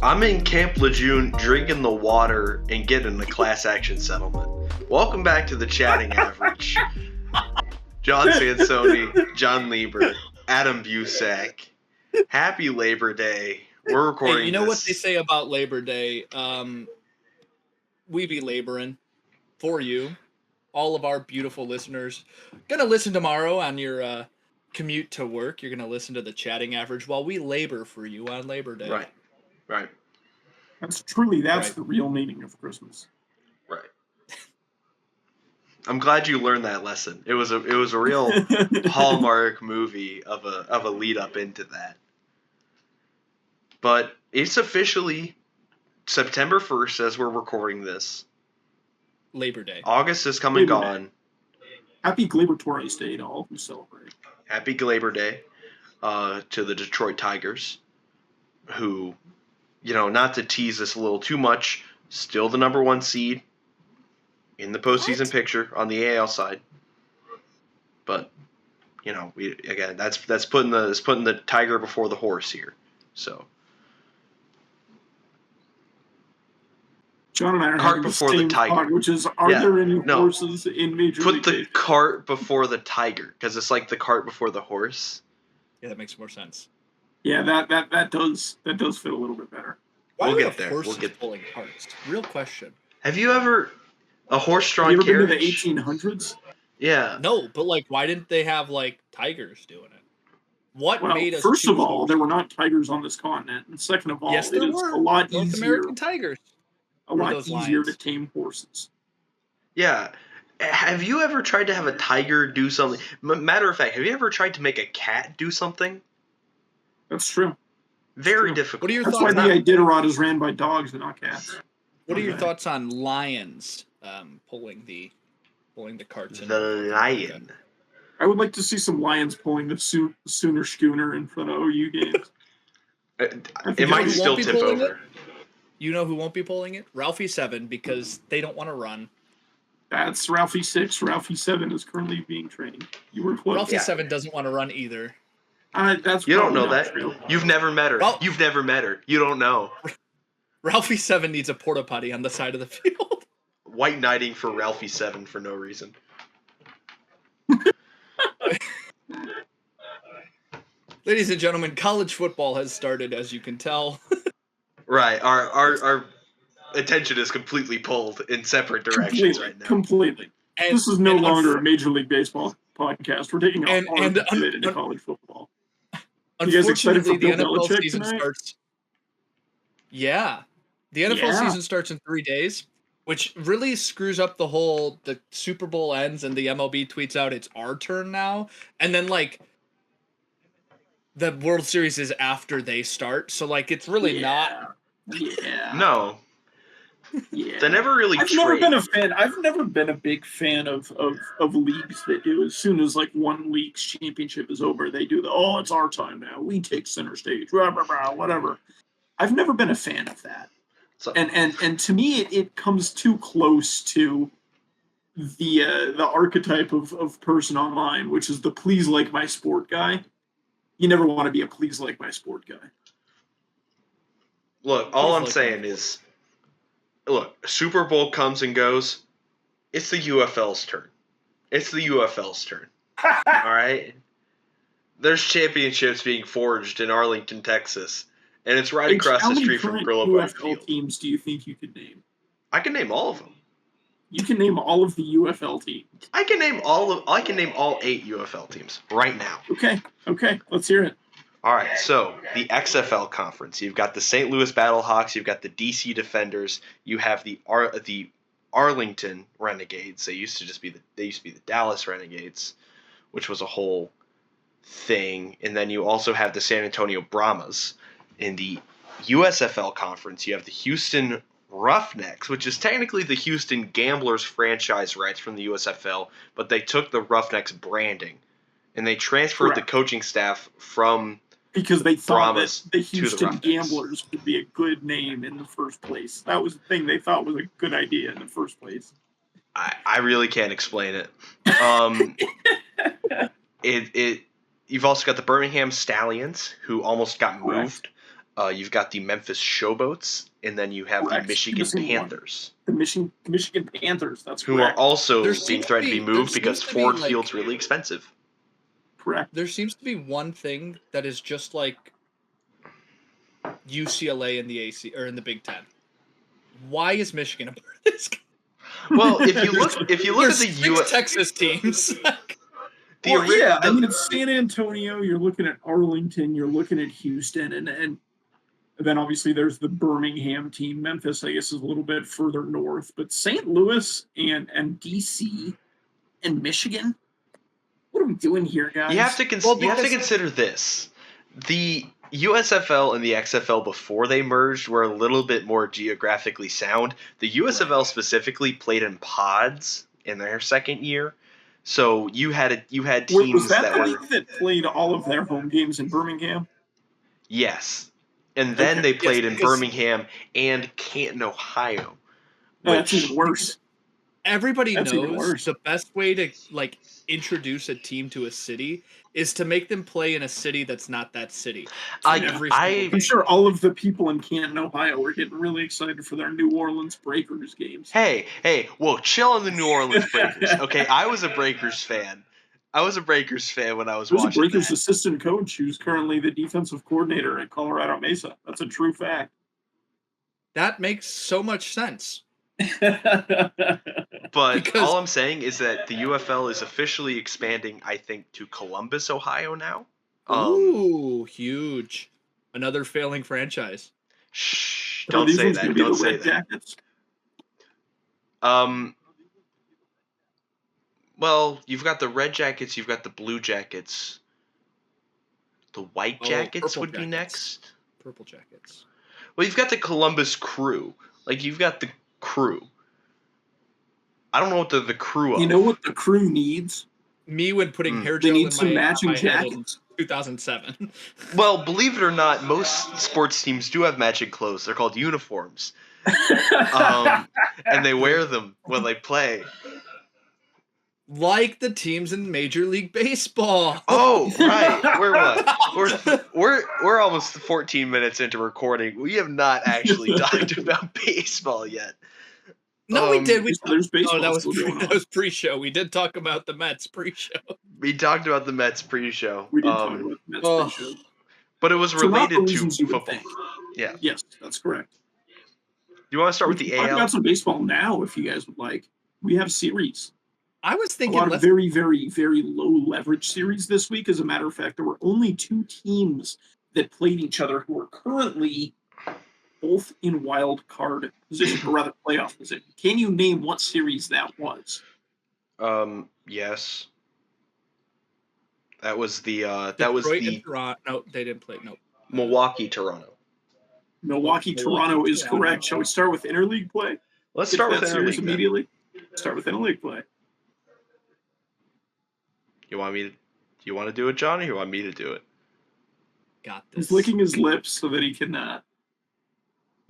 I'm in Camp Lejeune drinking the water and getting a class action settlement. Welcome back to the Chatting Average. John Sansoni, John Lieber, Adam Busak. Happy Labor Day. We're recording Hey, you know this. what they say about Labor Day? We be laboring for you, all of our beautiful listeners. Gonna listen tomorrow on your commute to work. You're gonna listen to the Chatting Average while we labor for you on Labor Day. Right. That's the real meaning of Christmas. Right. I'm glad you learned that lesson. It was a real Hallmark movie of a lead up into that. But it's officially September 1st as we're recording this. Labor Day. August is come and gone. Happy Glabertorious Day to all who celebrate. Happy Labor Day to the Detroit Tigers, who, not to tease this a little too much, still the number one seed in the postseason picture on the AL side. But, that's putting the tiger before the horse here. So. John and I are Cart having before the the same tiger. thought, which is, are there any horses in Major League Put the Baseball? cart before the tiger, because it's like the cart before the horse. Yeah, that makes more sense. Yeah, that does fit a little bit better. Why We'll are get there. horses pulling carts? Real question. Have you ever a horse-drawn Have you ever carriage? been to the 1800s? Yeah. No, but why didn't they have tigers doing it? What made us? First of all, there were not tigers on this continent, and second of all, yes, there were. a lot North easier. American tigers. A lot easier to tame horses. Yeah. Have you ever tried to have a tiger do something? Matter of fact, have you ever tried to make a cat do something? That's true. Very difficult. What are your That's thoughts? why the Iditarod is ran by dogs and not cats. What are your thoughts on lions pulling the carts? The lion. I would like to see some lions pulling the Sooner Schooner in front of OU games. It might still tip over. You know who won't be pulling it? Ralphie 7, because they don't want to run. That's Ralphie 6. Ralphie 7 is currently being trained. You were close. Ralphie 7 doesn't want to run either. You don't know that. True. You've never met her. You've never met her. You don't know. Ralphie 7 needs a porta potty on the side of the field. White knighting for Ralphie 7 for no reason. Ladies and gentlemen, college football has started, as you can tell. Right. Our attention is completely pulled in separate directions right now. Completely. This is no longer a Major League Baseball podcast. We're taking a hard pivot into college football. You guys excited for Bill Belichick season tonight? starts. Yeah. The NFL season starts in 3 days, which really screws up the Super Bowl ends and the MLB tweets out it's our turn now. And then the World Series is after they start. So it's really not. Yeah. No. Yeah. They never really I've never been a big fan of leagues that do as soon as one league's championship is over, they do it's our time now. We take center stage. Blah, blah, blah, whatever. I've never been a fan of that. So, and to me it comes too close to the archetype of person online, which is the please like my sport guy. You never want to be a please like my sport guy. Look, all I'm saying is, Super Bowl comes and goes. It's the UFL's turn. It's the UFL's turn. All right? There's championships being forged in Arlington, Texas, and it's right across the street from Grillo Field. How many UFL teams do you think you could name? I can name all of them. You can name all of the UFL teams. I can name all 8 UFL teams right now. Okay, let's hear it. All right, so the XFL conference. You've got the St. Louis Battlehawks. You've got the DC Defenders. You have the Arlington Renegades. They used to be the Dallas Renegades, which was a whole thing. And then you also have the San Antonio Brahmas. In the USFL conference, you have the Houston Roughnecks, which is technically the Houston Gamblers franchise rights from the USFL, but they took the Roughnecks branding and they transferred the coaching staff from because they thought Brahmas that the Houston to the Gamblers would be a good name in the first place. That was the thing they thought was a good idea in the first place. I really can't explain it. You've also got the Birmingham Stallions, who almost got moved You've got the Memphis Showboats, and then you have the Correct. Michigan The same one. Panthers, The Michigan Panthers. That's who are correct. also There being seems threatened to to be be- there moved because seems to be, Ford like- Field's really expensive. Correct. There seems to be one thing that is just like UCLA in the AC or in the Big Ten. Why is Michigan a part of this? Well, if you look at There's the 6 Texas teams. Yeah, I mean, it's San Antonio. You're looking at Arlington. You're looking at Houston, and then obviously there's the Birmingham team. Memphis, I guess, is a little bit further north, but St. Louis and DC and Michigan. What are we doing here, guys? You have to consider this: the USFL and the XFL before they merged were a little bit more geographically sound. The USFL specifically played in pods in their second year. So you had teams Was that that the were league that played all of their home games in Birmingham? yes, and then they played in because- Birmingham and Canton, Ohio. That's even worse. Everybody That's even knows worse. the best way to like introduce a team to a city is to make them play in a city that's not that city. I'm sure all of the people in Canton, Ohio, were getting really excited for their New Orleans Breakers games. Hey, well, chill on the New Orleans Breakers. Okay, I was a Breakers fan. When I was There's a watching Breakers that. assistant coach who's currently the defensive coordinator at Colorado Mesa. That's a true fact. That makes so much sense. But Because- all I'm saying is that the UFL is officially expanding, I think, to Columbus, Ohio now. Ooh, huge. Another failing franchise. Shh, Are don't these say ones that. gonna be Don't the say Red that. Jackets? Well, you've got the Red Jackets, you've got the Blue Jackets. The White Jackets Purple would be Jackets. next. Purple Jackets. Well, you've got the Columbus Crew. Like, you've got the Crew. I don't know what the crew of. You know what the crew needs? Me when putting hair They gel need in some my, matching on my head in jackets. 2007. Well, believe it or not, most sports teams do have matching clothes. They're called uniforms. And they wear them when they play. Like the teams in Major League Baseball. Oh, right. We're almost 14 minutes into recording. We have not actually talked about baseball yet. No, we did. There's baseball that was still going on. pre-show. We did talk about the Mets pre-show. We talked about the Mets pre-show. We did talk about the Mets oh. pre-show. But it was For not the related to reasons you would football. think. Yeah. Yes, that's correct. You want to start We with the can talk AL? about some baseball now if you guys would like. We have series. I was A thinking lot of very, very, very low leverage series this week. As a matter of fact, there were only 2 teams that played each other who are currently both in wild card position, or rather playoff position. Can you name what series that was? Yes. That was the Detroit and Toronto. No, they didn't play. No. Milwaukee Toronto. Milwaukee, Toronto is correct. Shall we start with interleague play? Let's Get start to with that series interleague then. immediately. Start with interleague play. You want to do it, John, or you want me to do it? Got this. He's licking his lips so that he can,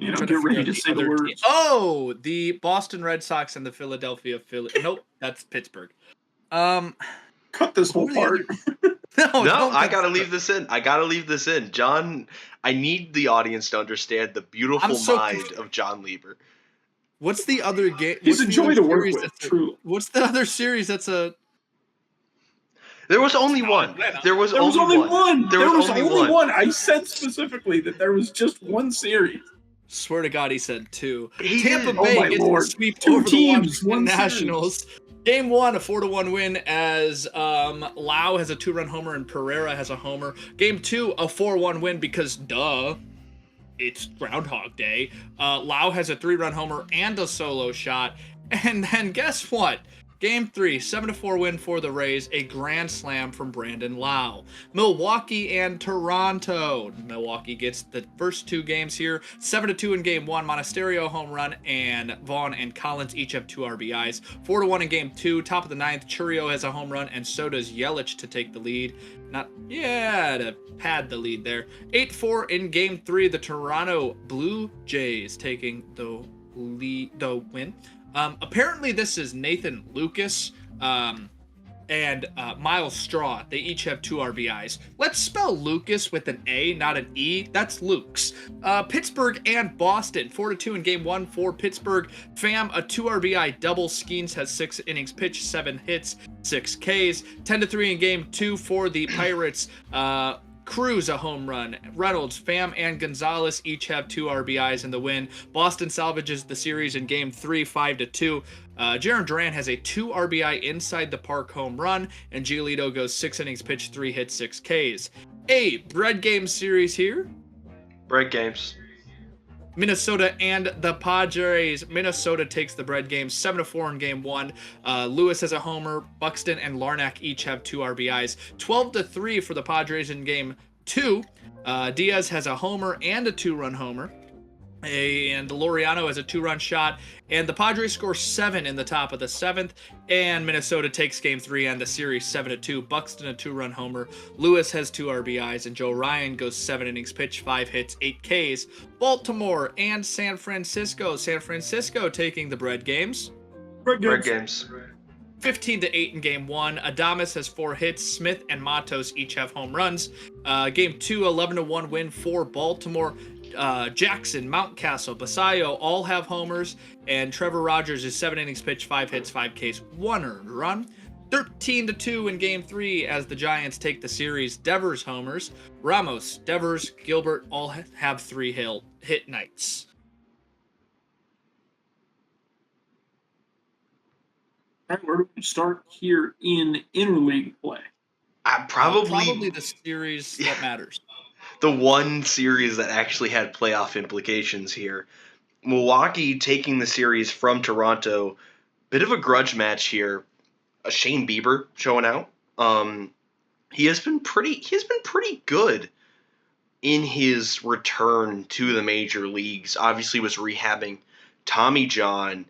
get ready to say the words. Oh, the Boston Red Sox and the Philadelphia Phillies. Nope, that's Pittsburgh. Cut this whole who are the part. No, I gotta leave this in. John, I need the audience to understand the beautiful mind of John Lieber. What's the other game? He's a joy to work with, truly. What's the other series that's a... There was only one. There was only one. There was only one. I said specifically that there was just one series. Swear to God, he said 2. He Tampa did. Bay Oh my gets Lord. to sweep 2 over teams, the one Washington Nationals. Game 1, a 4-1 win as Lau has a 2-run homer and Pereira has a homer. Game 2, a 4-1 win because duh, it's Groundhog Day. Lau has a 3-run homer and a solo shot. And then guess what? Game 3, 7-4 win for the Rays, a grand slam from Brandon Lau. Milwaukee and Toronto. Milwaukee gets the first 2 games here. 7-2 in Game 1, Monasterio home run, and Vaughn and Collins each have 2 RBIs. 4-1 in Game 2, top of the 9th, Churio has a home run, and so does Yelich to take the lead. To pad the lead there. 8-4 in Game 3, the Toronto Blue Jays taking the win. Apparently this is Nathan Lucas. and Miles Straw. They each have 2 RBIs. Let's spell Lucas with an A, not an E. That's Luke's. Pittsburgh and Boston, 4-2 in game 1 for Pittsburgh. Pham, a 2 RBI double. Skeens has 6 innings pitched, 7 hits, 6 Ks. 10-3 in game 2 for the Pirates. Cruz a home run. Reynolds, Pham, and Gonzalez each have 2 RBIs in the win. Boston salvages the series in game 3, 5-2. Jarren Duran has a 2 RBI inside the park home run, and Giolito goes 6 innings pitched, 3 hits, 6 Ks. A bread game series here. Bread games. Minnesota and the Padres. Minnesota takes the bread game 7-4 in game 1. Lewis has a homer. Buxton and Larnach each have 2 RBIs. 12-3 for the Padres in game 2. Diaz has a homer and a 2-run homer. And Laureano has a 2-run shot, and the Padres score 7 in the top of the 7th, and Minnesota takes game 3 and the series 7-2. Buxton a 2-run homer, Lewis has 2 RBIs, and Joe Ryan goes 7 innings pitched, 5 hits, 8 Ks. Baltimore and San Francisco. San Francisco taking the bread games. Bread games. 15-8 in game 1. Adames has 4 hits. Smith and Matos each have home runs. Game 2, 11-1 win for Baltimore. Jackson, Mountcastle, Basayo all have homers, and Trevor Rogers is 7 innings pitched, 5 hits, 5 Ks, 1 earned run. 13-2 in game 3 as the Giants take the series. Devers homers. Ramos, Devers, Gilbert all have 3 hit nights. Where do we start here in interleague play? Probably the series that matters. The one series that actually had playoff implications here. Milwaukee taking the series from Toronto. Bit of a grudge match here. Shane Bieber showing out. He has been pretty good in his return to the major leagues. Obviously was rehabbing Tommy John,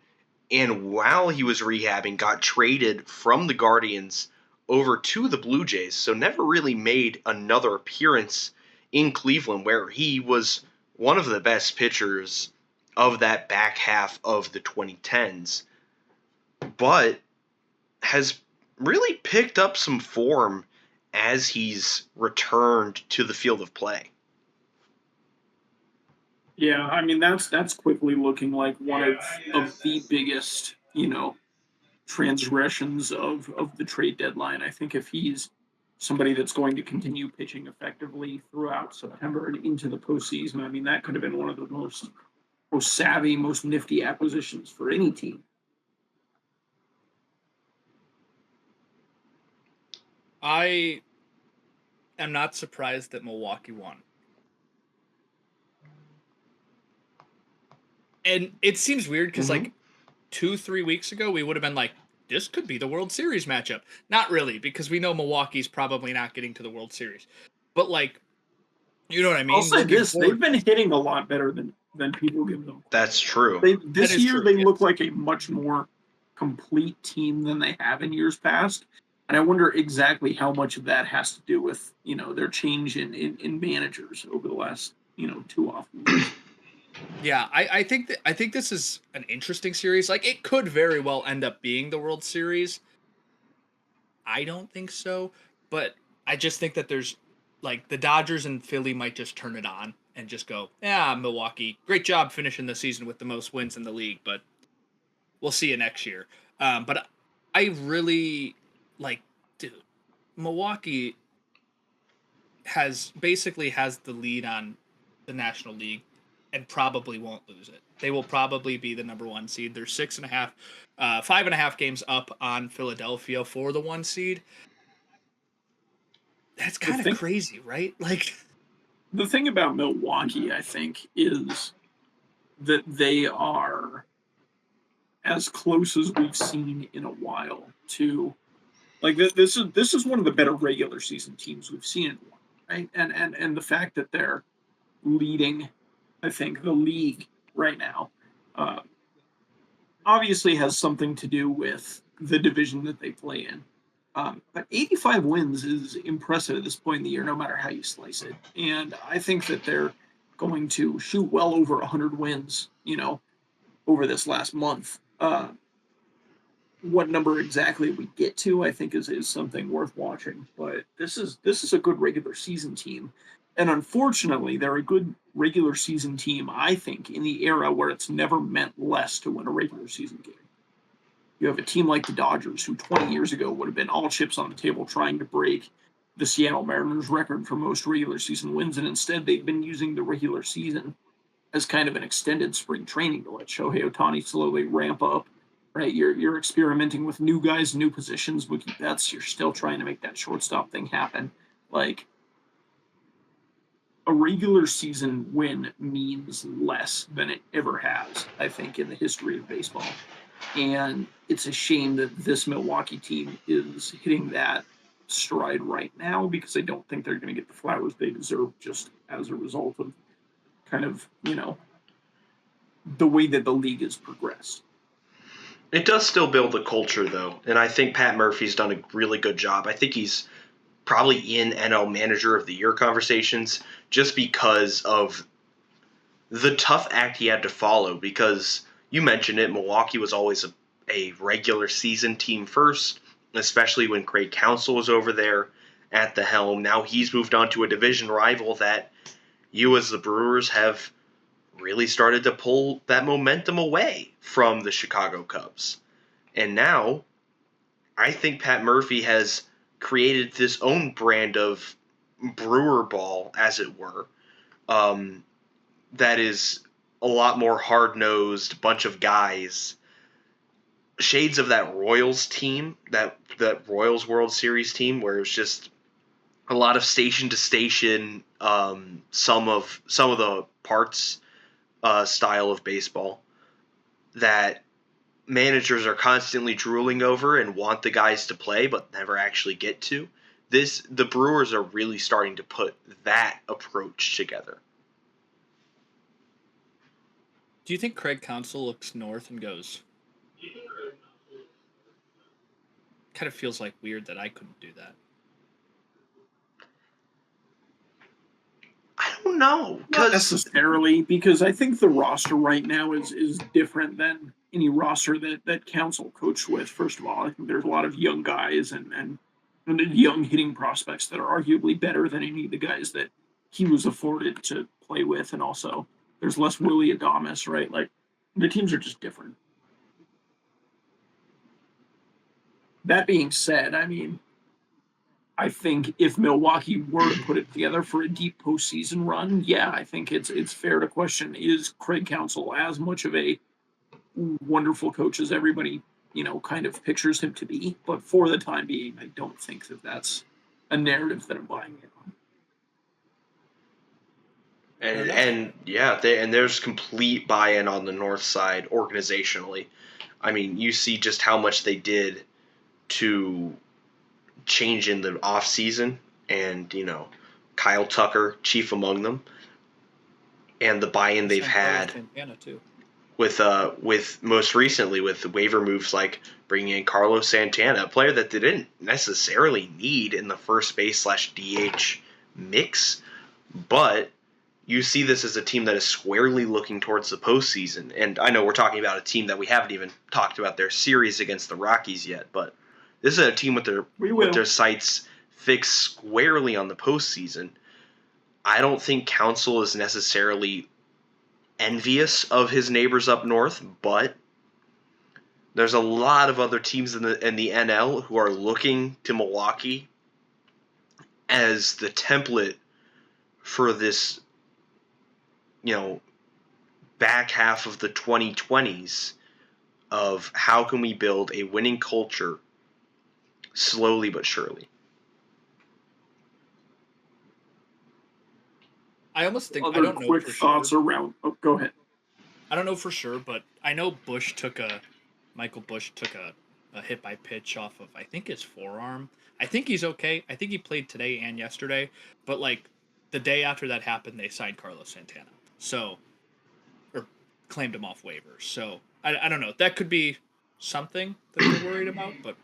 and while he was rehabbing, got traded from the Guardians over to the Blue Jays. So never really made another appearance in Cleveland, where he was one of the best pitchers of that back half of the 2010s, but has really picked up some form as he's returned to the field of play. Yeah, I mean that's quickly looking like one of the biggest, transgressions of the trade deadline. I think if he's somebody that's going to continue pitching effectively throughout September and into the postseason, I mean, that could have been one of the most savvy, most nifty acquisitions for any team. I am not surprised that Milwaukee won. And it seems weird because, 2-3 weeks ago, we would have been like, this could be the World Series matchup. Not really, because we know Milwaukee's probably not getting to the World Series. But, you know what I mean? I'll say this, they've been hitting a lot better than people give them. That's true. This year, they look like a much more complete team than they have in years past. And I wonder exactly how much of that has to do with, their change in managers over the last, 2 off years. Yeah, I think this is an interesting series. It could very well end up being the World Series. I don't think so, but I just think that there's the Dodgers and Philly might just turn it on and just go, yeah, Milwaukee, great job finishing the season with the most wins in the league, but we'll see you next year. But I really dude, Milwaukee has the lead on the National League and probably won't lose it. They will probably be the number 1 seed. They're 5.5 games up on Philadelphia for the 1 seed. That's kind of crazy, right? The thing about Milwaukee, I think, is that they are as close as we've seen in a while to, this is one of the better regular season teams we've seen in a while, right? And the fact that they're leading, I think, the league right now obviously has something to do with the division that they play in. But 85 wins is impressive at this point in the year, no matter how you slice it. And I think that they're going to shoot well over 100 wins, over this last month. what number exactly we get to, I think, is something worth watching. But this is a good regular season team, and unfortunately, they're a good regular season team. I think in the era where it's never meant less to win a regular season game. You have a team like the Dodgers, who 20 years ago would have been all chips on the table trying to break the Seattle Mariners record for most regular season wins, and instead they've been using the regular season as kind of an extended spring training to let Shohei Ohtani slowly ramp up. Right, you're experimenting with new guys, new positions, Mookie Betts. You're still trying to make that shortstop thing happen. Like a regular season win means less than it ever has, I think, in the history of baseball. And it's a shame that this Milwaukee team is hitting that stride right now, because I don't think they're going to get the flowers they deserve just as a result of kind of, the way that the league has progressed. It does still build a culture, though, and I think Pat Murphy's done a really good job. I think he's probably in NL Manager of the Year conversations just because of the tough act he had to follow, because you mentioned it, Milwaukee was always a regular season team first, especially when Craig Counsell was over there at the helm. Now he's moved on to a division rival that you as the Brewers have really started to pull that momentum away from the Chicago Cubs. And now I think Pat Murphy has created this own brand of Brewer ball, as it were, that is a lot more hard-nosed bunch of guys, shades of that Royals team, that Royals World Series team, where it was just a lot of station to station, some of the parts style of baseball that managers are constantly drooling over and want the guys to play but never actually get to. The Brewers are really starting to put that approach together. Do you think Craig Counsell looks north and goes, kind of feels like weird that I couldn't do that? I don't know. Not necessarily, because I think the roster right now is different than any roster that Counsell coached with. First of all, I think there's a lot of young guys and young hitting prospects that are arguably better than any of the guys that he was afforded to play with. And also, there's less Willie Adames, right? Like, the teams are just different. That being said, I mean, I think if Milwaukee were to put it together for a deep postseason run, yeah, I think it's fair to question, is Craig Counsell as much of a wonderful coach as everybody, kind of pictures him to be? But for the time being, I don't think that that's a narrative that I'm buying in on. And there's complete buy-in on the north side organizationally. I mean, you see just how much they did to change in the off season, and Kyle Tucker chief among them, and the buy-in they've had with most recently with the waiver moves like bringing in Carlos Santana, a player that they didn't necessarily need in the first base / DH mix, but you see this as a team that is squarely looking towards the postseason. And I know we're talking about a team that we haven't even talked about their series against the Rockies yet, but this is a team with their sights fixed squarely on the postseason. I don't think Counsell is necessarily envious of his neighbors up north, but there's a lot of other teams in the NL who are looking to Milwaukee as the template for this, back half of the 2020s of how can we build a winning culture slowly but surely. I almost think Other I don't know quick for thoughts sure. around. Oh, go ahead. I don't know for sure, but I know Michael Busch took a hit by pitch off of, I think, his forearm. I think he's okay. I think he played today and yesterday, but like the day after that happened, they signed Carlos Santana, or claimed him off waivers. So I don't know. That could be something that they're worried about, but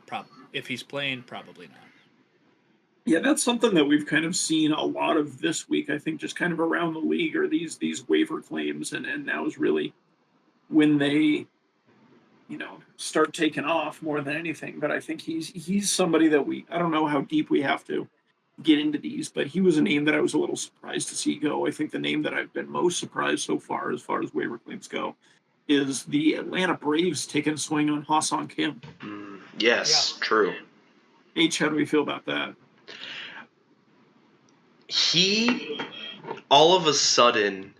if he's playing, probably not. Yeah, that's something that we've kind of seen a lot of this week, I think, just kind of around the league, are these waiver claims, and now is really when they start taking off more than anything. But I think he's somebody that I don't know how deep we have to get into these, but he was a name that I was a little surprised to see go. I think the name that I've been most surprised so far as waiver claims go, is the Atlanta Braves taking a swing on Ha-Seong Kim. Yes, true. H, how do we feel about that? He, all of a sudden,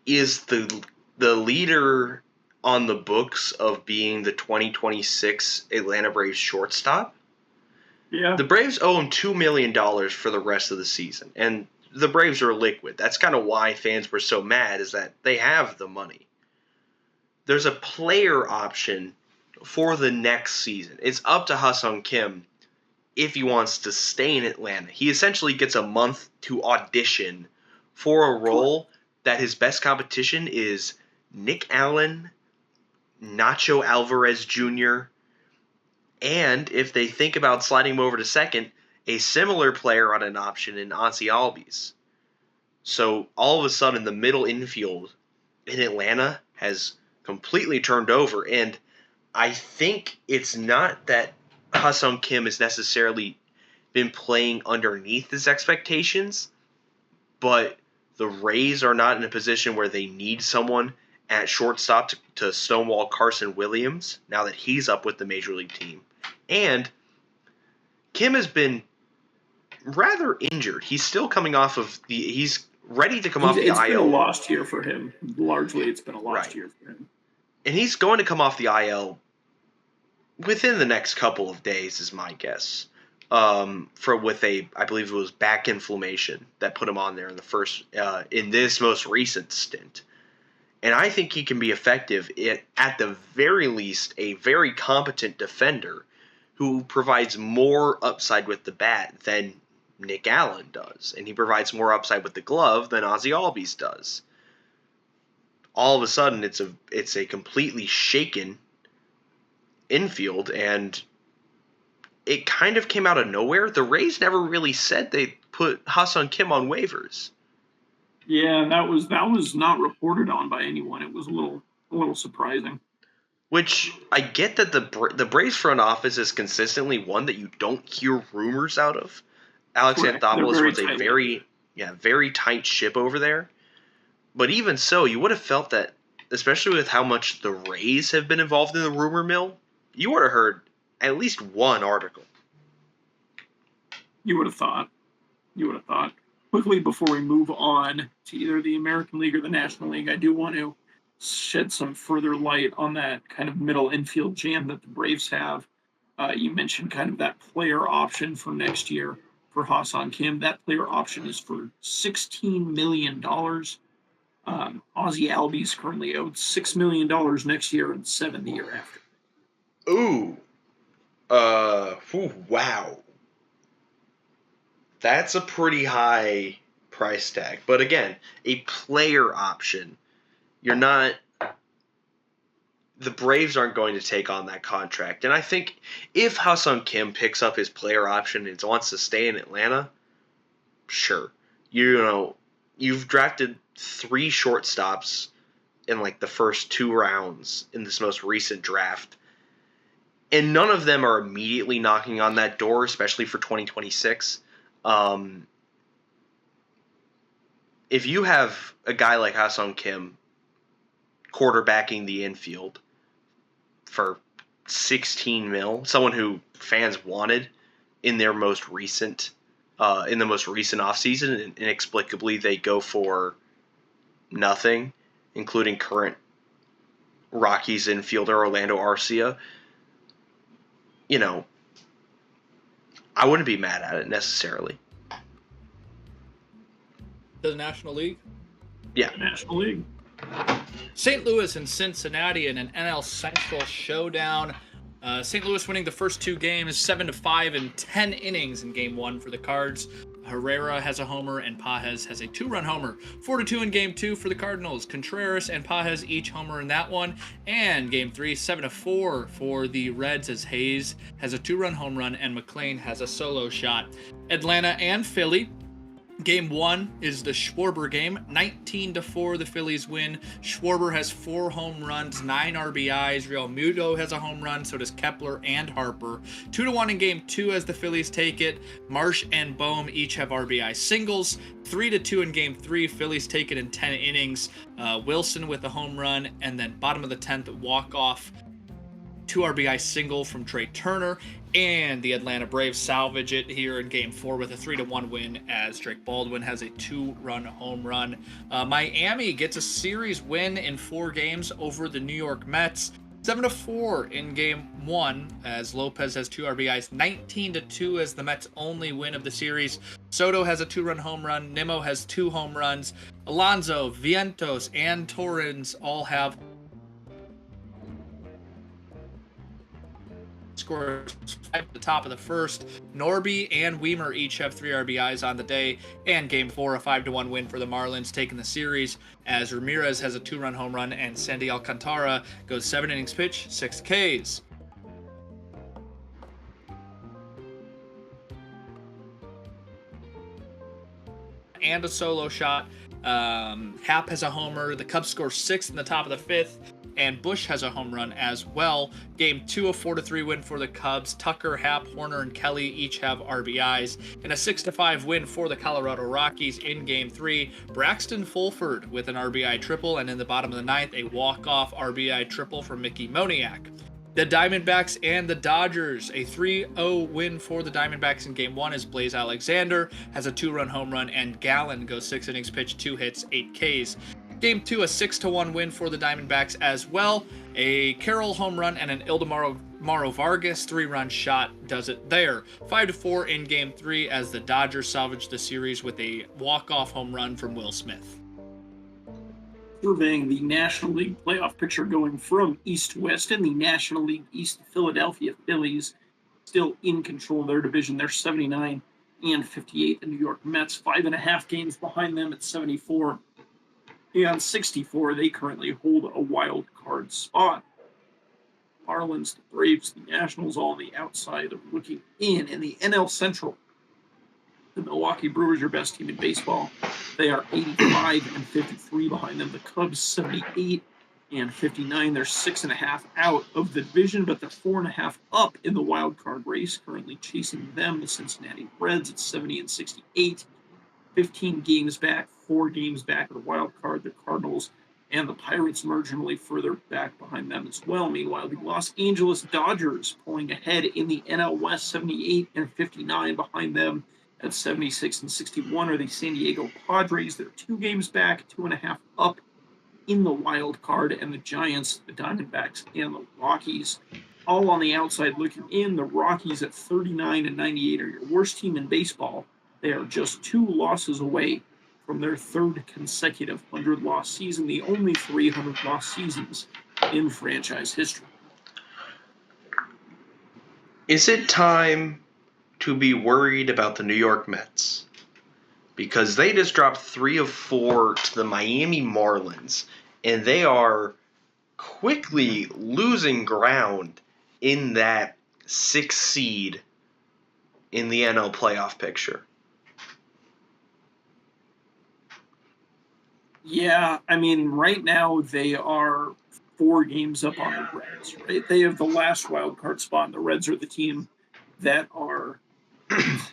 is the leader on the books of being the 2026 Atlanta Braves shortstop. Yeah. The Braves owe him $2 million for the rest of the season, and the Braves are liquid. That's kind of why fans were so mad, is that they have the money. There's a player option for the next season. It's up to Ha-Seong Kim if he wants to stay in Atlanta. He essentially gets a month to audition for a role that his best competition is Nick Allen, Nacho Alvarez Jr., and if they think about sliding him over to second, a similar player on an option in Ozzy Albies. So all of a sudden, the middle infield in Atlanta has completely turned over, and I think it's not that Ha-Seong Kim has necessarily been playing underneath his expectations, but the Rays are not in a position where they need someone at shortstop to stonewall Carson Williams now that he's up with the major league team. And Kim has been rather injured. He's still coming off of he's ready to come off the IL. It's been a lost year for him. Largely, it's been a lost year for him. And he's going to come off the IL within the next couple of days, is my guess. With I believe it was back inflammation that put him on there in this most recent stint. And I think he can be effective at the very least, a very competent defender who provides more upside with the bat than Nick Allen does. And he provides more upside with the glove than Ozzy Albies does. All of a sudden, it's a completely shaken infield, and it kind of came out of nowhere. The Rays never really said they put Ha-Seong Kim on waivers. Yeah, and that was not reported on by anyone. It was a little surprising. Which I get that the Braves front office is consistently one that you don't hear rumors out of. Alex Anthopoulos runs a very tight ship over there. But even so, you would have felt that, especially with how much the Rays have been involved in the rumor mill, you would have heard at least one article. You would have thought. Quickly, before we move on to either the American League or the National League, I do want to shed some further light on that kind of middle infield jam that the Braves have. You mentioned kind of that player option for next year for Ha-Seong Kim. That player option is for $16 million. Ozzy Albies currently owed $6 million next year and $7 million the year after. Wow. That's a pretty high price tag. But again, a player option. The Braves aren't going to take on that contract. And I think if Ha-Seong Kim picks up his player option and wants to stay in Atlanta, sure. You've drafted 3 shortstops in like the first 2 rounds in this most recent draft. And none of them are immediately knocking on that door, especially for 2026. If you have a guy like Ha-Seong Kim quarterbacking the infield for $16 million, someone who fans wanted in their most recent offseason, and inexplicably they go for nothing, including current Rockies infielder Orlando Arcia. I wouldn't be mad at it necessarily. The National League? Yeah. National League. St. Louis and Cincinnati in an NL Central showdown. St. Louis winning the first 2 games, 7-5 in 10 innings in Game 1 for the Cards. Herrera has a homer and Pages has a 2-run homer. 4-2 in Game 2 for the Cardinals. Contreras and Pages each homer in that one. And Game 3, 7-4 for the Reds as Hayes has a 2-run home run and McClain has a solo shot. Atlanta and Philly Game 1 is the Schwarber game. 19-4, the Phillies win. Schwarber has 4 home runs, 9 RBIs. Real Muto has a home run, so does Kepler and Harper. 2-1 in Game 2 as the Phillies take it. Marsh and Bohm each have RBI singles. 3-2 in Game 3, Phillies take it in 10 innings. Wilson with a home run, and then bottom of the 10th, walk-off 2 RBI single from Trey Turner, and the Atlanta Braves salvage it here in Game 4 with a 3-1 win as Drake Baldwin has a 2-run home run. Miami gets a series win in 4 games over the New York Mets. 7-4 in Game 1 as Lopez has 2 RBIs. 19-2 as the Mets' only win of the series. Soto has a 2-run home run. Nimmo has 2 home runs. Alonso, Vientos, and Torrens all have scores 5 at the top of the first. Norby and Weimer each have 3 RBIs on the day. And Game 4, a 5-1 win for the Marlins, taking the series as Ramirez has a 2-run home run and Sandy Alcantara goes 7 innings pitch, 6 Ks. And a solo shot. Happ has a homer. The Cubs score 6 in the top of the 5th. And Bush has a home run as well. Game 2, a 4-3 win for the Cubs. Tucker, Happ, Horner, and Kelly each have RBIs. And a 6-5 win for the Colorado Rockies in Game 3. Braxton Fulford with an RBI triple. And in the bottom of the 9th, a walk-off RBI triple from Mickey Moniak. The Diamondbacks and the Dodgers, a 3-0 win for the Diamondbacks in Game 1 as Blaze Alexander has a 2-run home run and Gallen goes 6 innings pitched, 2 hits, 8 Ks. Game 2, a 6-1 win for the Diamondbacks as well. A Carroll home run and an Ildemaro Vargas 3-run shot does it there. 5-4 in Game 3 as the Dodgers salvage the series with a walk-off home run from Will Smith. Surveying the National League playoff picture going from east to west, in the National League East, Philadelphia Phillies still in control of their division. They're 79 and 58. The New York Mets 5.5 games behind them at 74 and 64. They currently hold a wild card spot. Marlins, the Braves, the Nationals all on the outside of looking in the NL Central. The Milwaukee Brewers, your best team in baseball. They are 85 and 53 behind them. The Cubs 78 and 59. They're 6.5 out of the division, but they're 4.5 up in the wild card race. Currently chasing them, the Cincinnati Reds at 70 and 68. 15 games back, 4 games back of the wild card. The Cardinals and the Pirates marginally further back behind them as well. Meanwhile, the Los Angeles Dodgers pulling ahead in the NL West, 78 and 59 behind them. At 76 and 61 are the San Diego Padres. They're 2 games back, 2.5 up in the wild card. And the Giants, the Diamondbacks, and the Rockies all on the outside looking in. The Rockies at 39 and 98 are your worst team in baseball. They are just 2 losses away from their 3rd consecutive 100-loss season, the only 300-loss seasons in franchise history. Is it time to be worried about the New York Mets? Because they just dropped 3 of 4 to the Miami Marlins, and they are quickly losing ground in that 6th seed in the NL playoff picture. Yeah, I mean, right now they are 4 games up on the Reds, right? They have the last wild card spot, and the Reds are the team that are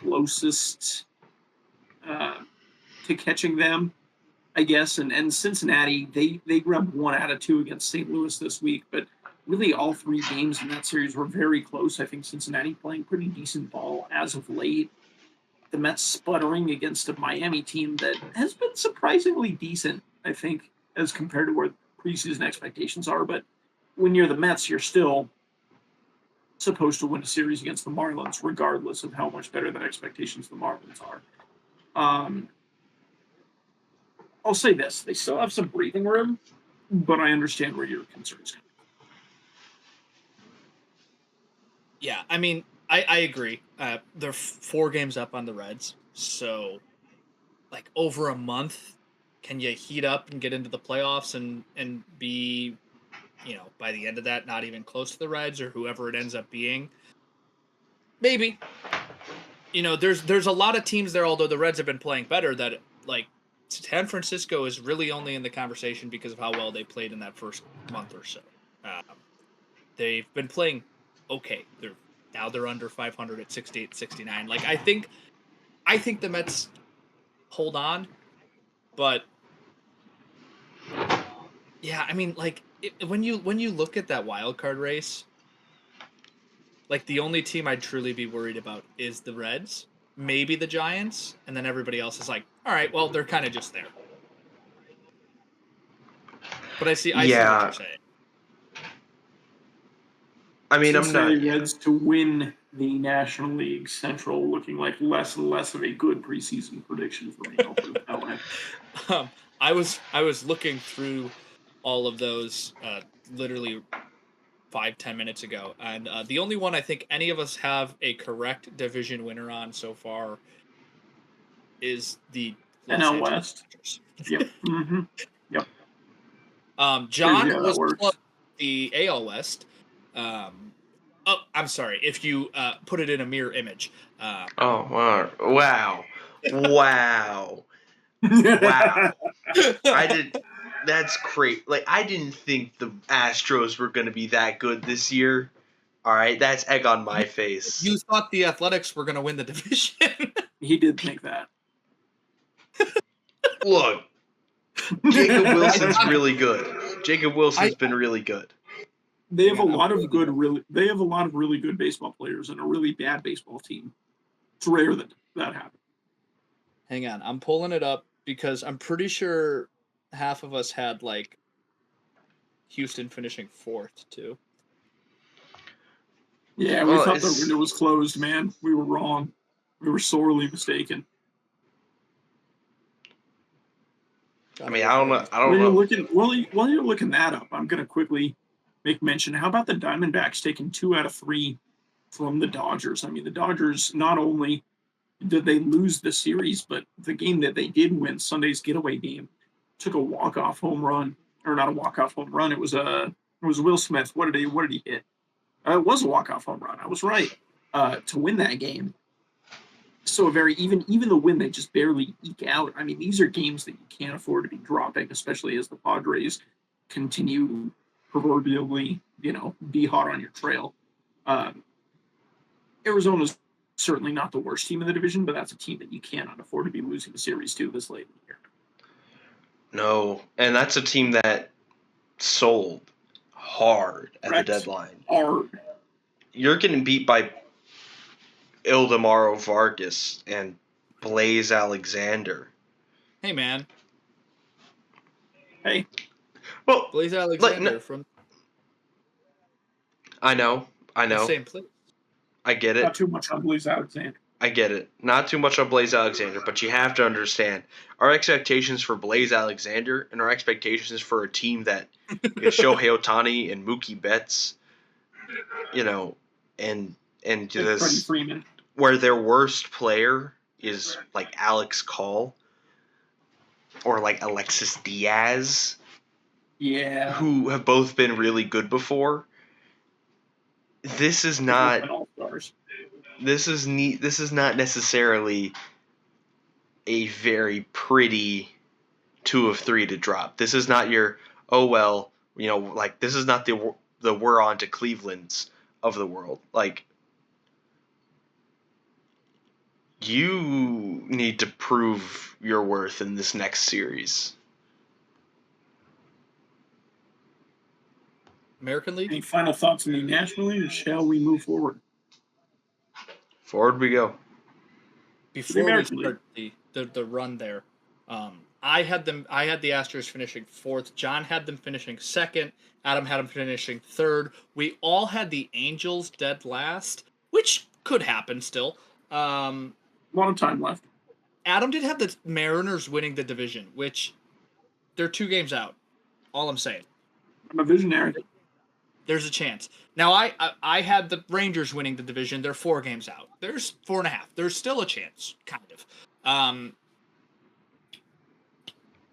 closest to catching them, I guess. And Cincinnati, they grabbed 1 out of 2 against St. Louis this week, but really all 3 games in that series were very close. I think Cincinnati playing pretty decent ball as of late. The Mets sputtering against a Miami team that has been surprisingly decent, I think, as compared to where preseason expectations are. But when you're the Mets, you're still supposed to win a series against the Marlins, regardless of how much better than expectations the Marlins are. I'll say this. They still have some breathing room, but I understand where your concerns come. Yeah, I mean, I agree. They're 4 games up on the Reds, so like over a month, can you heat up and get into the playoffs and be, by the end of that, not even close to the Reds or whoever it ends up being? Maybe. there's a lot of teams there, although the Reds have been playing better, that like San Francisco is really only in the conversation because of how well they played in that first month or so. They've been playing okay. They're under 500 at 68, 69. Like I think the Mets hold on, but yeah, I mean, like when you look at that wild card race, like the only team I'd truly be worried about is the Reds, maybe the Giants, and then everybody else is like, all right, well, they're kind of just there. But I see what you're saying. I mean, Cincinnati Reds to win the National League Central, looking like less and less of a good preseason prediction for me. I'll put it that way. I was looking through all of those literally 5-10 minutes ago, and the only one I think any of us have a correct division winner on so far is the NL West. Yep. Mm-hmm. Yep. John was close to the AL West. I'm sorry. If you put it in a mirror image. Wow! Wow! That's great. Like I didn't think the Astros were going to be that good this year. All right, that's egg on my face. You thought the Athletics were going to win the division. He did think that. Look, Jacob Wilson's really good. Jacob Wilson's been really good. They have a lot of really good baseball players and a really bad baseball team. It's rare that happens. Hang on, I'm pulling it up because I'm pretty sure half of us had like Houston finishing 4th too. Yeah, we thought the window was closed, man. We were wrong. We were sorely mistaken. I mean, I don't know. While you're looking that up, I'm going to quickly make mention. How about the Diamondbacks taking 2 out of 3 from the Dodgers? I mean, the Dodgers, not only did they lose the series, but the game that they did win, Sunday's getaway game, took a walk-off home run, or not a walk-off home run. It was Will Smith. What did he hit? It was a walk-off home run. I was right to win that game. So even the win, they just barely eke out. I mean, these are games that you can't afford to be dropping, especially as the Padres continue proverbially, be hot on your trail. Arizona's certainly not the worst team in the division, but that's a team that you cannot afford to be losing a series to this late in the year. No, and that's a team that sold hard at the deadline. Hard. You're getting beat by Ildemaro Vargas and Blaze Alexander. Hey, man. Hey. Well, Blaze Alexander from... I know. The same place. I get it. Not too much on Blaze Alexander. I get it. Not too much on Blaze Alexander, but you have to understand our expectations for Blaze Alexander and our expectations for a team that is Shohei Ohtani and Mookie Betts, and this Freeman, where their worst player is like Alex Call or like Alexis Diaz, who have both been really good before. This is not. This is not necessarily a very pretty 2 of 3 to drop. This is not your this is not the we're on to Cleveland's of the world. Like, you need to prove your worth in this next series. American League? Any final thoughts on the National League, or shall we move forward? Forward we go. Before we start the run there, I had the Astros finishing 4th. John had them finishing 2nd. Adam had them finishing 3rd. We all had the Angels dead last, which could happen still. A lot of time left. Adam did have the Mariners winning the division, which they're 2 games out. All I'm saying. I'm a visionary. There's a chance. Now, I had the Rangers winning the division. They're 4 games out. There's 4.5. There's still a chance, kind of.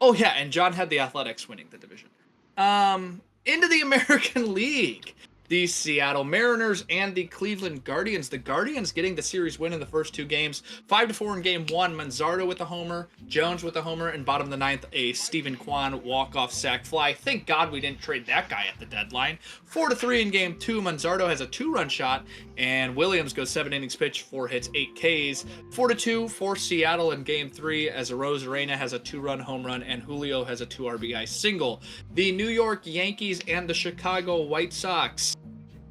Oh, yeah, and John had the Athletics winning the division. Into the American League. the Seattle Mariners and the Cleveland Guardians. The Guardians getting the series win in the first two games. 5-4 in game one. Manzardo with a homer, Jones with a homer, and bottom of the ninth, a Stephen Kwan walk-off sac fly. Thank God we didn't trade that guy at the deadline. 4-3 in game two. Manzardo has a two-run shot, and Williams goes 7 innings pitched, 4 hits, 8 Ks. 4-2 for Seattle in game three, as Arozarena has a two-run home run, and Julio has a 2 RBI single. The New York Yankees and the Chicago White Sox.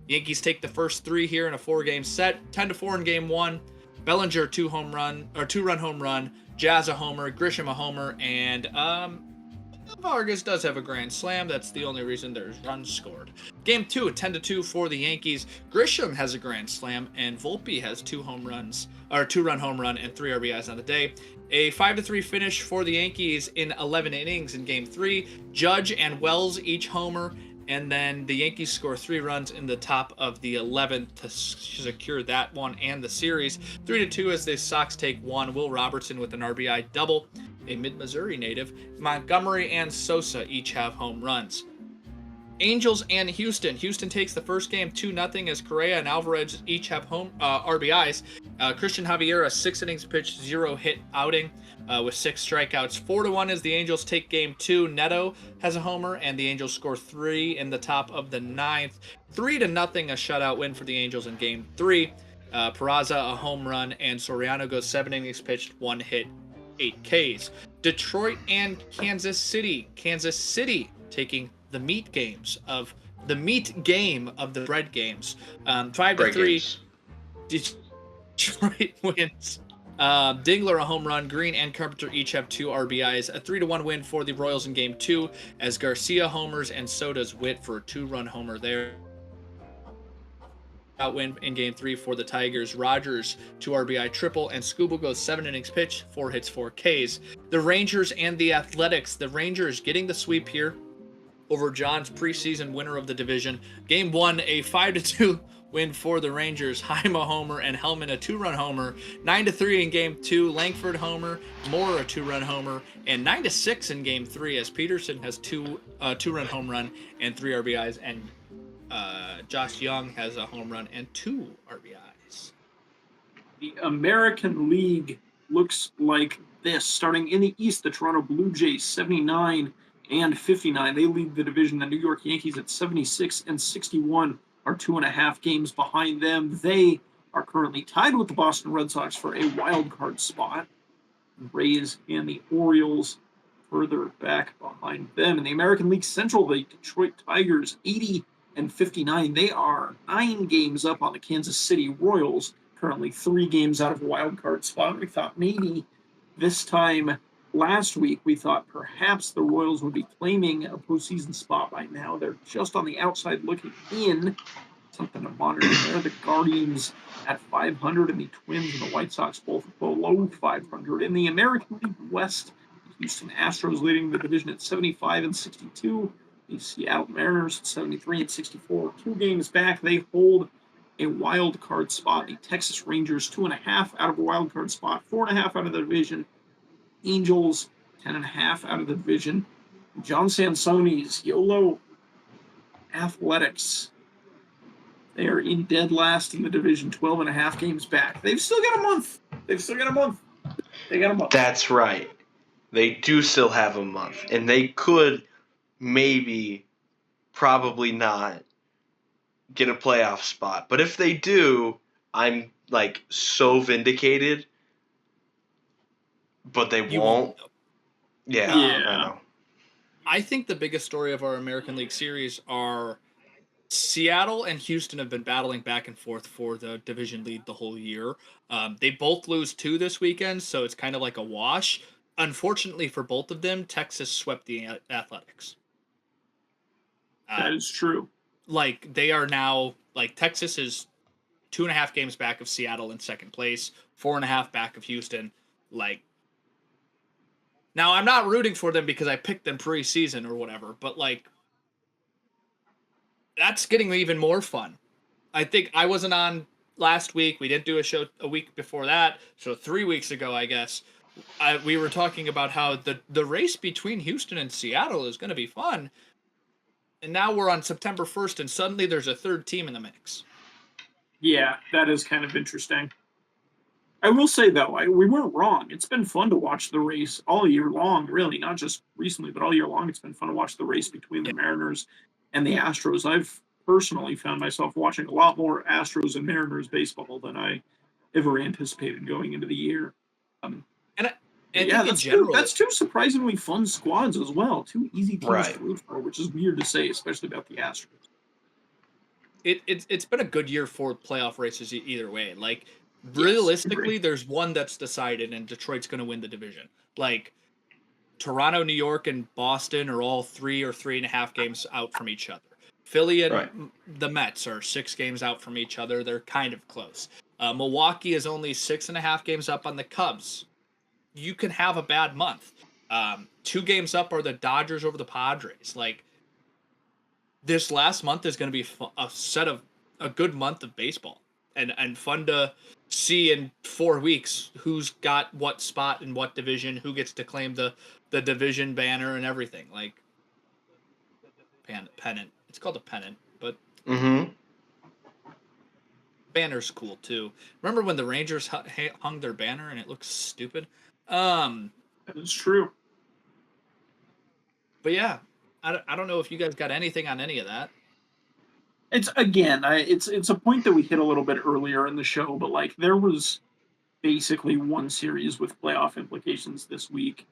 Yankees take the first three here in a 4-game set. 10-4 in game one. Bellinger two-run home run. Jazz a homer. Grisham a homer. And Vargas does have a grand slam. That's the only reason there's runs scored. Game two, 10-2 for the Yankees. Grisham has a grand slam, and Volpe has two-run home run and 3 RBIs on the day. A 5-3 finish for the Yankees in 11 innings in game three. Judge and Wells each homer. And then the Yankees score 3 runs in the top of the 11th to secure that one and the series. 3-2 as the Sox take one. Will Robertson with an RBI double, a mid-Missouri native. Montgomery and Sosa each have home runs. Angels and Houston. Houston takes the first game 2-0 as Correa and Alvarez each have RBIs. Christian Javier, a 6 innings pitched, 0 hit outing with 6 strikeouts. 4-1 as the Angels take game two. Neto has a homer, and the Angels score 3 in the top of the ninth. 3-0, a shutout win for the Angels in game three. Peraza, a home run, and Soriano goes 7 innings pitched, 1 hit, 8 Ks. Detroit and Kansas City. Kansas City taking the meat game of the bread games. 5-3. Detroit wins. Dingler a home run. Green and Carpenter each have 2 RBIs. A 3-1 win for the Royals in game two as Garcia homers and so does Witt for a 2-run homer there. Win in game three for the Tigers. Rogers 2 RBI triple, and Skubal goes 7 innings pitched, 4 hits, 4 Ks. The Rangers and the Athletics. The Rangers getting the sweep here over John's preseason winner of the division. Game one, a 5-2 win for the Rangers. Heim a homer and Hellman a 2-run homer. 9-3 in game two. Langford homer, Moore a 2-run homer, and 9-6 in game three as Peterson has 2-run home run and 3 RBIs, and Josh Young has a home run and 2 RBIs. The American League looks like this. Starting in the East, the Toronto Blue Jays 79 and 59. They lead the division. The New York Yankees at 76 and 61 are 2.5 games behind them. They are currently tied with the Boston Red Sox for a wild card spot. The Rays and the Orioles further back behind them. In the American League Central, the Detroit Tigers 80 and 59. They are 9 games up on the Kansas City Royals, currently 3 games out of a wild card spot. We thought maybe this time last week, we thought perhaps the Royals would be claiming a postseason spot by now. They're just on the outside looking in. Something to monitor there. The Guardians at 500 and the Twins and the White Sox both below 500. In the American League West, the Houston Astros leading the division at 75 and 62. The Seattle Mariners at 73 and 64. 2 games back, they hold a wild card spot. The Texas Rangers 2.5 out of a wild card spot, 4.5 out of the division. Angels 10.5 out of the division. John Sansoni's YOLO Athletics, they are in dead last in the division, 12.5 games back. They've still got a month. They got a month. That's right. They do still have a month, and they could maybe, probably not, get a playoff spot. But if they do, I'm like so vindicated. But they won't. Yeah, I know. I think the biggest story of our American League series are Seattle and Houston have been battling back and forth for the division lead the whole year. They both lose 2 this weekend, so it's kind of like a wash. Unfortunately for both of them, Texas swept the Athletics. That is true. Like, they are now, like, Texas is 2.5 games back of Seattle in second place, 4.5 back of Houston. Like, now I'm not rooting for them because I picked them preseason or whatever, but, like, that's getting even more fun. I think I wasn't on last week. We didn't do a show a week before that, so 3 weeks ago, I guess. We were talking about how the race between Houston and Seattle is going to be fun. And now we're on September 1st, and suddenly there's a third team in the mix. Yeah, that is kind of interesting. I will say, though, we weren't wrong. It's been fun to watch the race all year long, really, not just recently, but all year long. It's been fun to watch the race between the Mariners and the Astros. I've personally found myself watching a lot more Astros and Mariners baseball than I ever anticipated going into the year. And yeah, in general, that's two surprisingly fun squads as well. Two easy teams Right. to root for, which is weird to say, especially about the Astros. It's been a good year for playoff races either way. Like, Yes, realistically, agree. there's one that's decided, and Detroit's going to win the division. Like, Toronto, New York, and Boston are all 3 or 3.5 games out from each other. Philly and Right. the Mets are 6 games out from each other. They're kind of close. Milwaukee is only 6.5 games up on the Cubs. You can have a bad month. 2 games up are the Dodgers over the Padres. Like, this last month is going to be a good month of baseball, and fun to see in 4 weeks who's got what spot in what division, who gets to claim the division banner and everything. Like, pennant. It's called a pennant, but banner's cool too. Remember when the Rangers hung their banner and it looks stupid? That is true. But yeah, I don't know if you guys got anything on any of that. It's again, it's a point that we hit a little bit earlier in the show, but like there was basically one series with playoff implications this week.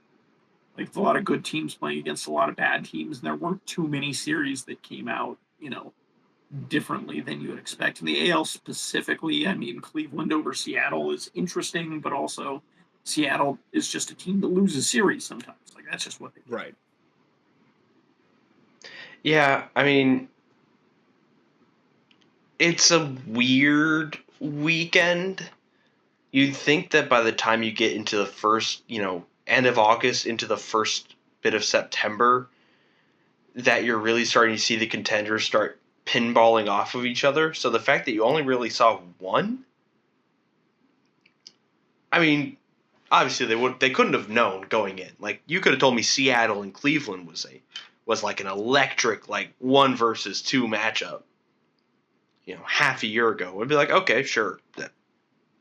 Like a lot of good teams playing against a lot of bad teams, and there weren't too many series that came out, differently than you would expect. In the AL specifically, I mean, Cleveland over Seattle is interesting, but also Seattle is just a team that loses series sometimes. Like that's just what they do. Right. Yeah, I mean, it's a weird weekend. You'd think that by the time you get into the first, end of August into the first bit of September, that you're really starting to see the contenders start pinballing off of each other. So the fact that you only really saw one, I mean, obviously they couldn't have known going in. Like, you could have told me Seattle and Cleveland was like an electric, like, 1 versus 2 matchup, half a year ago. I'd be like, okay, sure,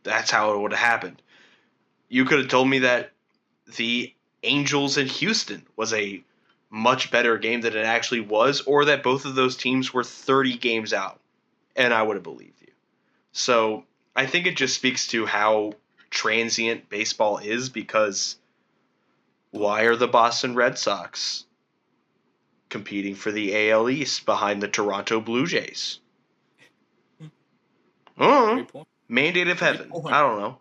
that's how it would have happened. You could have told me that the Angels in Houston was a much better game than it actually was, or that both of those teams were 30 games out, and I would have believed you. So I think it just speaks to how transient baseball is, because why are the Boston Red Sox competing for the AL East behind the Toronto Blue Jays? Mandate of heaven. I don't know.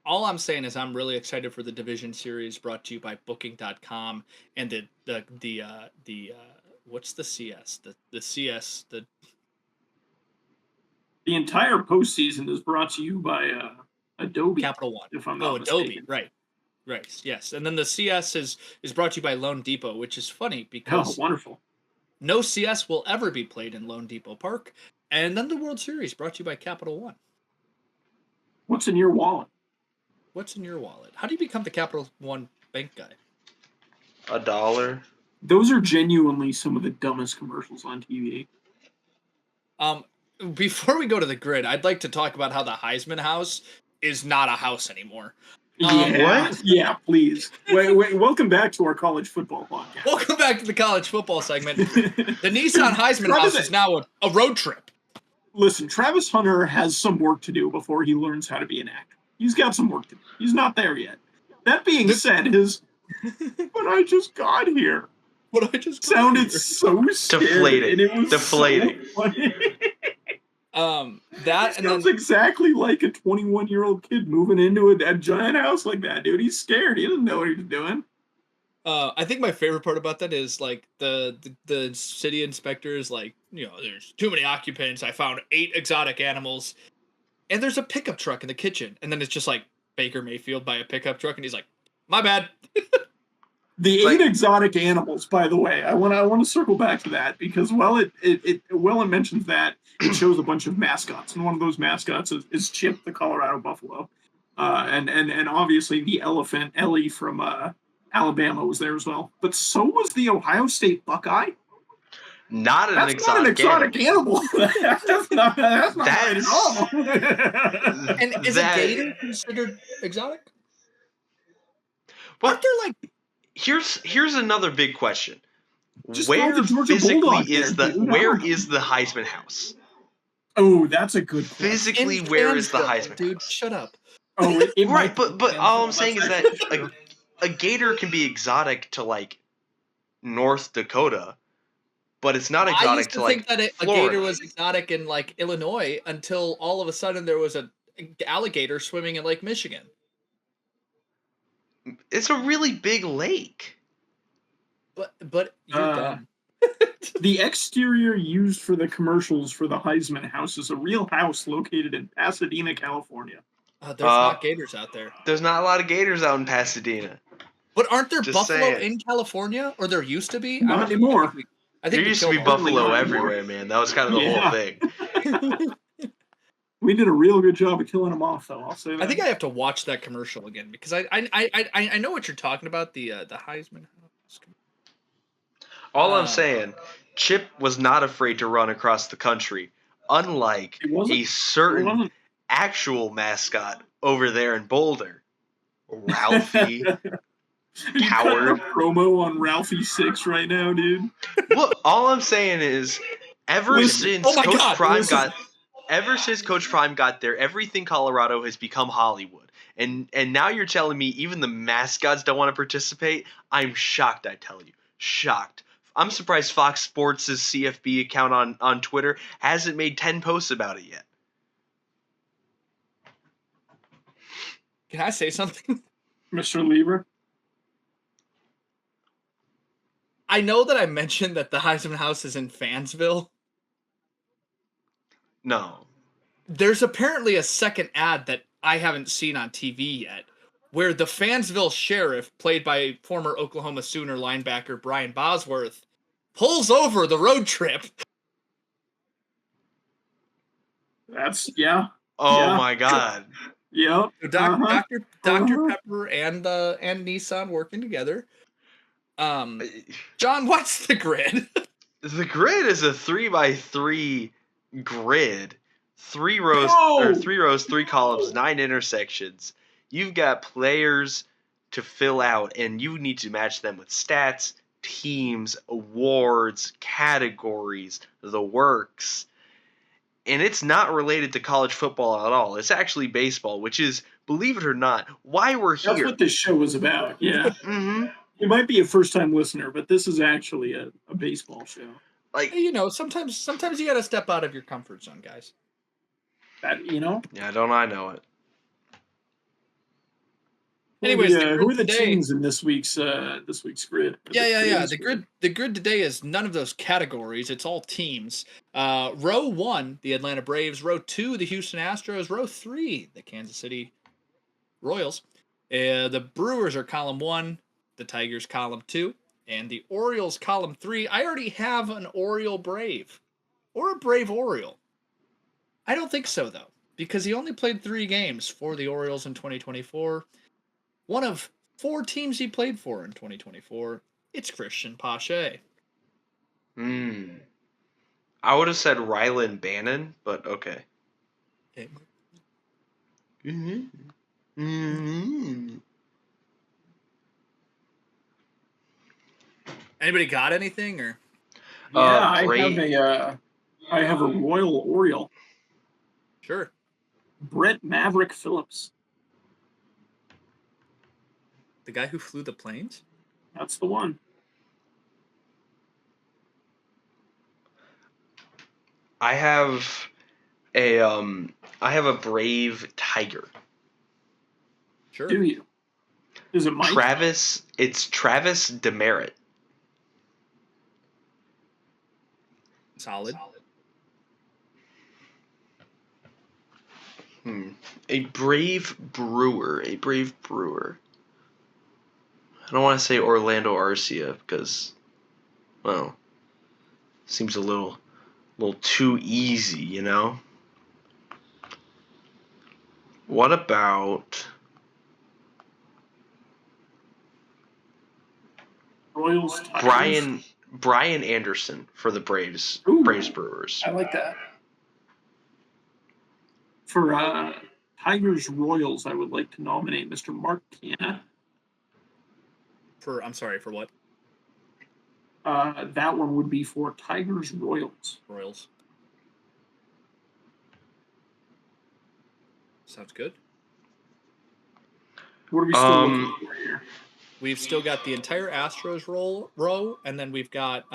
All I'm saying is I'm really excited for the division series brought to you by Booking.com and the what's the CS? The CS, the entire postseason is brought to you by Adobe. Capital One. If I'm not Adobe, mistaken. right, yes. And then the CS is brought to you by Lone Depot, which is funny because wonderful. No CS will ever be played in Lone Depot Park. And then the World Series brought to you by Capital One. What's in your wallet? What's in your wallet? How do you become the Capital One bank guy? $1. Those are genuinely some of the dumbest commercials on TV. Before we go to the grid, I'd like to talk about how the Heisman House is not a house anymore. What? Yeah, please. Wait, welcome back to our college football podcast. Welcome back to the college football segment. The Nissan Heisman House is now a road trip. Listen, Travis Hunter has some work to do before he learns how to be an actor. He's got some work to do. He's not there yet. That being said, but I just got here. Sounded so scared. Deflating. And it was Deflating. So funny. That and sounds exactly like a 21-year-old kid moving into a giant house like that, dude. He's scared. He doesn't know what he's doing. I think my favorite part about that is like the city inspector is like, there's too many occupants. I found 8 exotic animals, and there's a pickup truck in the kitchen, and then it's just like Baker Mayfield by a pickup truck, and he's like, my bad. The 8 exotic animals, by the way, I want to circle back to that because it mentions that it shows a bunch of mascots, and one of those mascots is Chip, the Colorado Buffalo, and obviously the elephant Ellie from Alabama was there as well, but so was the Ohio State Buckeye. Not an That's exotic, not an exotic animal. that's not right at all. And is a gator considered exotic? Well, Aren't there like? here's another big question. Just throw Where the Georgia physically Bulldog is there, the dude. where is the Heisman house? Oh, that's a good question. Physically, In where is the Fansville, Heisman dude? house? Shut up. Oh, it Right, might be but all I'm Fansville. saying is That's that actually true. a gator can be exotic to like North Dakota, but it's not I exotic used to to think like that a Florida. gator was exotic in like Illinois until all of a sudden there was an alligator swimming in Lake Michigan. It's a really big lake. But you're dumb. The exterior used for the commercials for the Heisman house is a real house located in Pasadena, California. There's not gators out there. There's not a lot of gators out in Pasadena. But aren't there Just buffalo saying. in California? Or there used to be? Not anymore. I think There we used to be killed all of them. buffalo not everywhere, man. That was kind of the Yeah. whole thing. We did a real good job of killing them off, though. I'll say that. I think I have to watch that commercial again because I know what you're talking about, the Heisman. All I'm saying, Chip was not afraid to run across the country, unlike It wasn't- a it certain wasn't. actual mascot over there in Boulder. Ralphie. You Coward. cutting a promo on Ralphie 6 right now, dude. Look, all I'm saying is, ever Listen. since Oh my Coach God, Prime listen. got there, everything Colorado has become Hollywood. And now you're telling me even the mascots don't want to participate? I'm shocked, I tell you. Shocked. I'm surprised Fox Sports' CFB account on Twitter hasn't made 10 posts about it yet. Can I say something? Mr. Lieber. I know that I mentioned that the Heisman House is in Fansville. No. There's apparently a second ad that I haven't seen on TV yet, where the Fansville sheriff, played by former Oklahoma Sooner linebacker Brian Bosworth, pulls over the road trip. That's, yeah. Oh Yeah. my God. Yep. Dr. Uh-huh. Pepper and Nissan working together. John, what's the grid? The grid is a 3x3 grid. 3 rows, No! or 3 rows, 3 columns, 9 intersections. You've got players to fill out, and you need to match them with stats, teams, awards, categories, the works. And it's not related to college football at all. It's actually baseball, which is, believe it or not, why we're here. That's what this show is about. Yeah. Mm-hmm. You might be a first-time listener, but this is actually a baseball show. Like, You know, sometimes you gotta step out of your comfort zone, guys. That, you know. yeah, don't I know it? Anyways, who are the today- teams in this week's grid? Yeah. The grid today is none of those categories. It's all teams. Row 1, the Atlanta Braves. Row 2, the Houston Astros. Row 3, the Kansas City Royals. The Brewers are column 1, the Tigers column 2, and the Orioles column 3. I already have an Oriole Brave or a Brave Oriole. I don't think so, though, because he only played 3 games for the Orioles in 2024. One of 4 teams he played for in 2024. It's Christian Pache. I would have said Rylan Bannon, but okay. Anybody got anything or? Yeah, I have a Royal Oriole. Sure. Brett Maverick Phillips. The guy who flew the planes? That's the one. I have a Brave Tiger. Sure. Do you? Is it Mike? It's Travis Demerit. Solid. A brave brewer. I don't want to say Orlando Arcia because, well, seems a little too easy, you know? What about Royals, Tigers. Brian Anderson for the Braves. Ooh. Braves Brewers. I like that. For Tigers Royals, I would like to nominate Mr. Mark Canna. I'm sorry, for what? That one would be for Tigers Royals. Royals. Sounds good. What are we still looking for here? We've still got the entire Astros row, and then we've got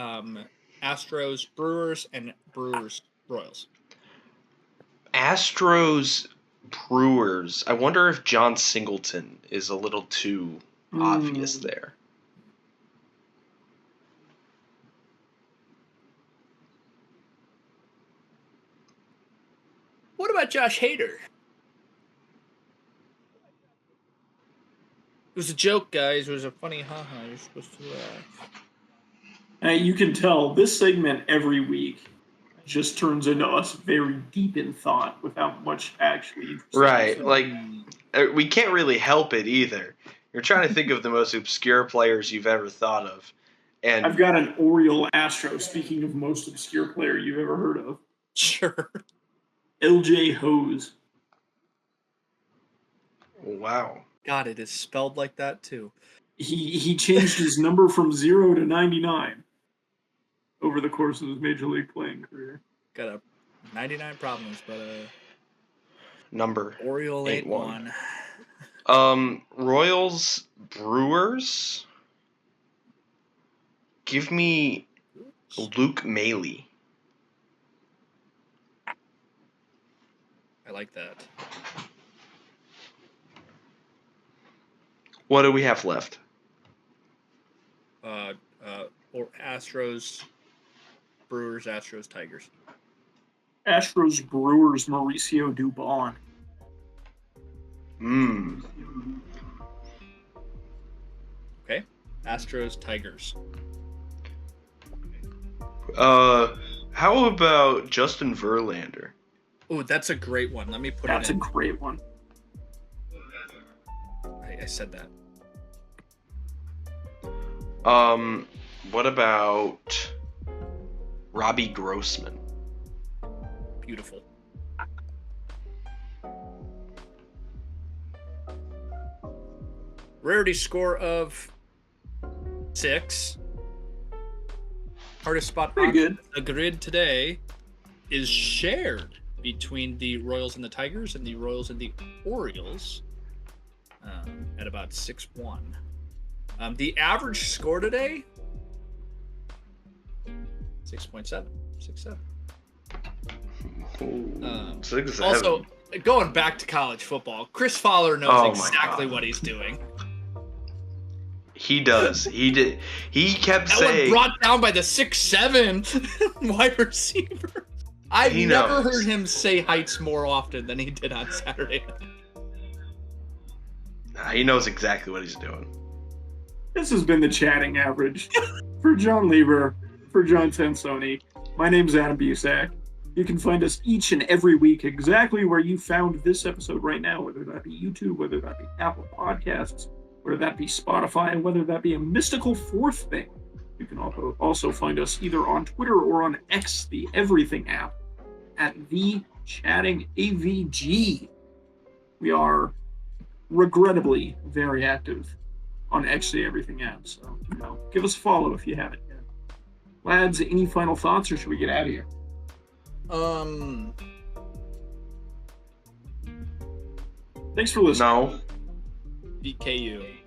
Astros Brewers and Brewers Royals. Astros Brewers. I wonder if John Singleton is a little too obvious there. What about Josh Hader? It was a joke, guys. It was a funny haha. You're supposed to laugh. You can tell this segment every week just turns into us very deep in thought without much actually. Right. Like, we can't really help it either. You're trying to think of the most obscure players you've ever thought of. And I've got an Oriole Astro, speaking of most obscure player you've ever heard of. Sure. LJ Hose. Wow. God, it is spelled like that too. He changed his number from 0 to 99 over the course of his major league playing career. Got a 99 problems, but number Oriole 8-1. Royals Brewers. Give me Luke Maley. I like that. What do we have left? Or Astros, Brewers, Astros, Tigers. Astros Brewers Mauricio Dubon. Okay. Astros, Tigers. How about Justin Verlander? Oh, that's a great one. Let me put That's it in. a great one. I said that. What about Robbie Grossman? Beautiful. Rarity score of 6. Hardest spot Pretty on good. the grid today is shared between the Royals and the Tigers and the Royals and the Orioles at about 6-1. The average score today, 6.7. 6.7. 6-7. Also, going back to college football, Chris Fowler knows exactly what he's doing. He does. He did. He kept saying. One brought down by the 6'7" wide receiver. I've never heard him say heights more often than he did on Saturday. He knows exactly what he's doing. This has been the Chatting Average. For John Lieber, for John Tensoni, my name's Adam Busak. You can find us each and every week exactly where you found this episode right now, whether that be YouTube, whether that be Apple Podcasts, whether that be Spotify, whether that be a mystical fourth thing. You can also find us either on Twitter or on X, the Everything app, at The Chatting AVG. We are regrettably very active on X, the Everything app, so give us a follow if you haven't yet. Lads, any final thoughts, or should we get out of here? Thanks for listening. No. BKU.